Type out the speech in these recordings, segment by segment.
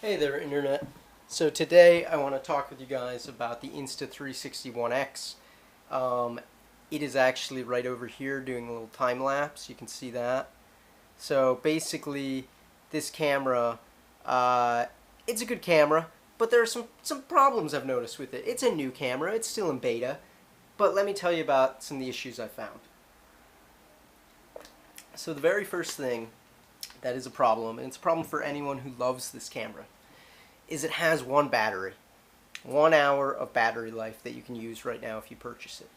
Hey there, Internet. So today I want to talk with you guys about the Insta360 One X. It is actually right over here doing a little time lapse. You can see that. So basically, this camera, uh, it's a good camera, but there are some problems I've noticed with it. It's a new camera. It's still in beta. But let me tell you about some of the issues I found. So the very first thing that is a problem, and it's a problem for anyone who loves this camera, is it has one battery. 1 hour of battery life that you can use right now if you purchase it.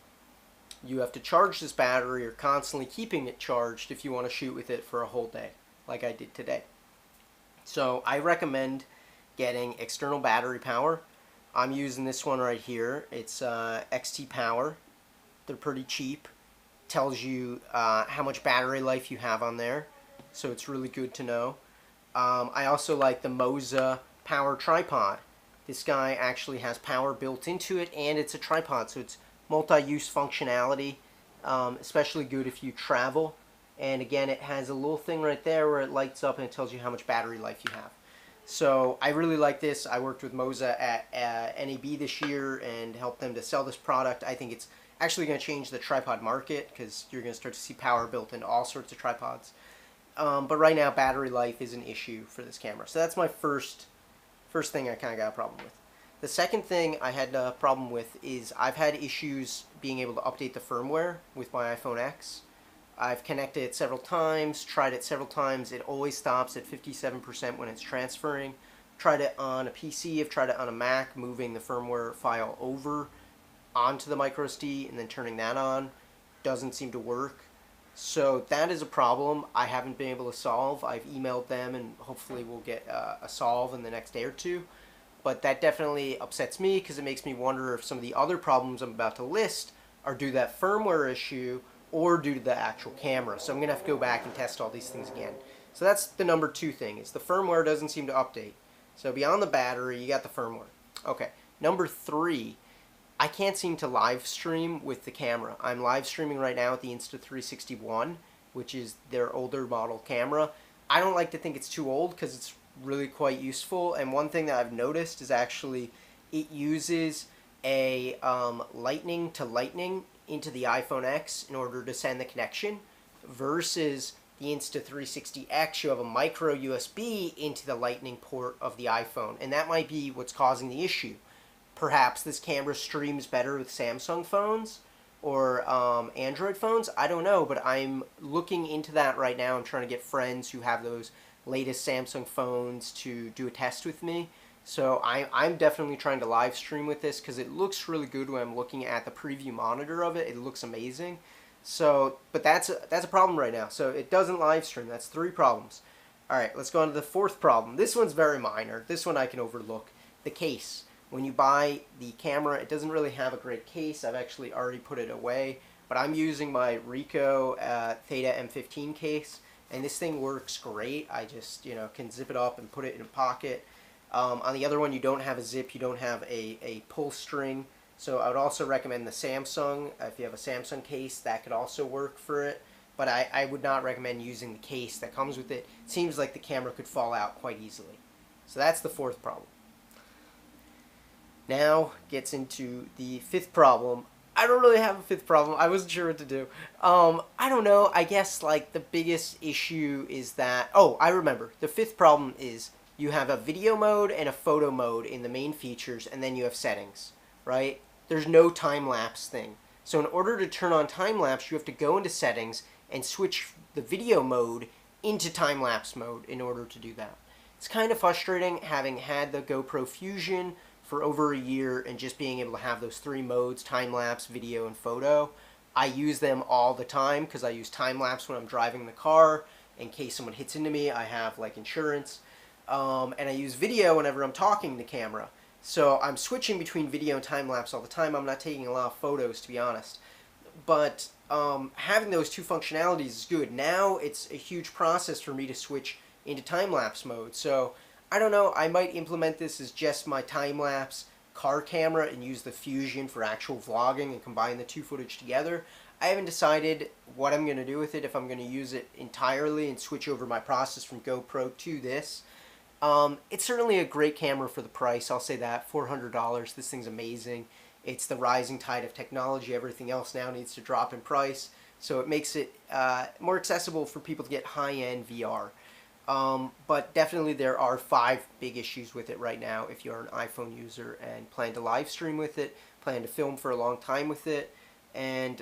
You have to charge this battery or constantly keeping it charged if you want to shoot with it for a whole day, like I did today. So I recommend getting external battery power. I'm using this one right here. It's XT Power. They're pretty cheap. Tells you how much battery life you have on there, so it's really good to know. I also like the Moza Power Tripod. This guy actually has power built into it, and it's a tripod, so it's multi-use functionality, especially good if you travel. And again, it has a little thing right there where it lights up and it tells you how much battery life you have. So I really like this. I worked with Moza at NAB this year and helped them to sell this product. I think it's actually going to change the tripod market because you're going to start to see power built into all sorts of tripods. But right now, battery life is an issue for this camera. So that's my first thing I kind of got a problem with. The second thing I had a problem with is I've had issues being able to update the firmware with my iPhone X. I've connected it several times, tried it several times. It always stops at 57% when it's transferring. Tried it on a PC, I've tried it on a Mac, moving the firmware file over onto the microSD and then turning that on. Doesn't seem to work. So that is a problem I haven't been able to solve. I've emailed them and hopefully we'll get a solve in the next day or two. But that definitely upsets me because it makes me wonder if some of the other problems I'm about to list are due to that firmware issue or due to the actual camera. So I'm going to have to go back and test all these things again. So that's the number two thing, is the firmware doesn't seem to update. So beyond the battery, you got the firmware. Okay, number three, I can't seem to live stream with the camera. I'm live streaming right now with the Insta360 One, which is their older model camera. I don't like to think it's too old because it's really quite useful. And one thing that I've noticed is actually it uses a lightning to lightning into the iPhone X in order to send the connection, versus the Insta360X, you have a micro USB into the lightning port of the iPhone. And that might be what's causing the issue. Perhaps this camera streams better with Samsung phones or Android phones. I don't know, but I'm looking into that right now. I'm trying to get friends who have those latest Samsung phones to do a test with me. So I'm definitely trying to live stream with this because it looks really good when I'm looking at the preview monitor of it. It looks amazing. So, but that's a problem right now. So it doesn't live stream. That's three problems. All right, let's go on to the fourth problem. This one's very minor. This one I can overlook. The case. When you buy the camera, it doesn't really have a great case. I've actually already put it away, but I'm using my Ricoh Theta M15 case, and this thing works great. I just, can zip it up and put it in a pocket. On the other one, you don't have a zip, you don't have a pull string, so I would also recommend the Samsung. If you have a Samsung case, that could also work for it, but I would not recommend using the case that comes with it. It seems like the camera could fall out quite easily. So that's the fourth problem. Now gets into the fifth problem. I don't really have a fifth problem. I wasn't sure what to do. I don't know. I guess like the biggest issue is that, oh, I remember. The fifth problem is you have a video mode and a photo mode in the main features, and then you have settings, right? There's no time-lapse thing. So in order to turn on time-lapse, you have to go into settings and switch the video mode into time-lapse mode in order to do that. It's kind of frustrating having had the GoPro Fusion for over a year and just being able to have those three modes, time-lapse, video, and photo. I use them all the time because I use time-lapse when I'm driving the car. In case someone hits into me, I have like insurance. And I use video whenever I'm talking to camera. So I'm switching between video and time-lapse all the time. I'm not taking a lot of photos, to be honest. But having those two functionalities is good. Now it's a huge process for me to switch into time-lapse mode. So I don't know, I might implement this as just my time-lapse car camera and use the Fusion for actual vlogging and combine the two footage together. I haven't decided what I'm going to do with it, if I'm going to use it entirely and switch over my process from GoPro to this. It's certainly a great camera for the price. I'll say that. $400. This thing's amazing. It's the rising tide of technology. Everything else now needs to drop in price. So it makes it more accessible for people to get high-end VR. But definitely there are 5 big issues with it right now if you're an iPhone user and plan to live stream with it, plan to film for a long time with it, and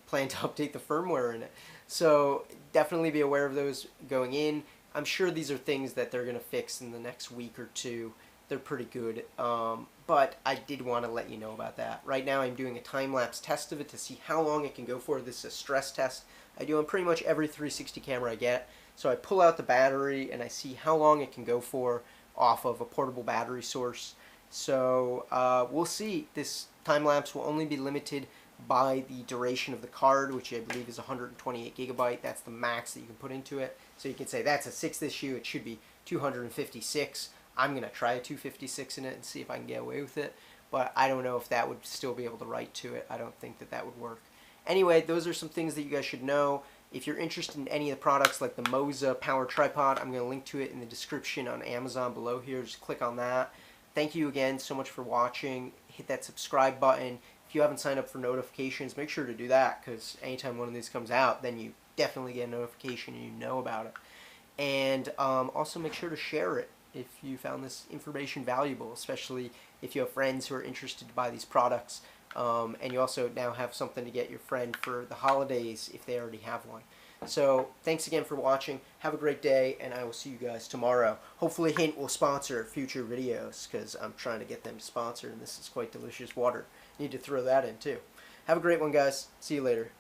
plan to update the firmware in it. So definitely be aware of those going in. I'm sure these are things that they're going to fix in the next week or two. They're pretty good, but I did want to let you know about that. Right now I'm doing a time-lapse test of it to see how long it can go for. This is a stress test I do on pretty much every 360 camera I get. So I pull out the battery and I see how long it can go for off of a portable battery source. So we'll see. This time-lapse will only be limited by the duration of the card, which I believe is 128 gigabyte. That's the max that you can put into it. So you can say that's a 6th issue. It should be 256. I'm going to try a 256 in it and see if I can get away with it. But I don't know if that would still be able to write to it. I don't think that that would work. Anyway, those are some things that you guys should know. If you're interested in any of the products like the Moza Power Tripod, I'm going to link to it in the description on Amazon below here. Just click on that. Thank you again so much for watching. Hit that subscribe button. If you haven't signed up for notifications, make sure to do that, because anytime one of these comes out, then you definitely get a notification and you know about it. And also make sure to share it if you found this information valuable, especially if you have friends who are interested to buy these products. And you also now have something to get your friend for the holidays if they already have one. So thanks again for watching. Have a great day, and I will see you guys tomorrow. Hopefully Hint will sponsor future videos, because I'm trying to get them to sponsor, and this is quite delicious water. Need to throw that in too. Have a great one, guys. See you later.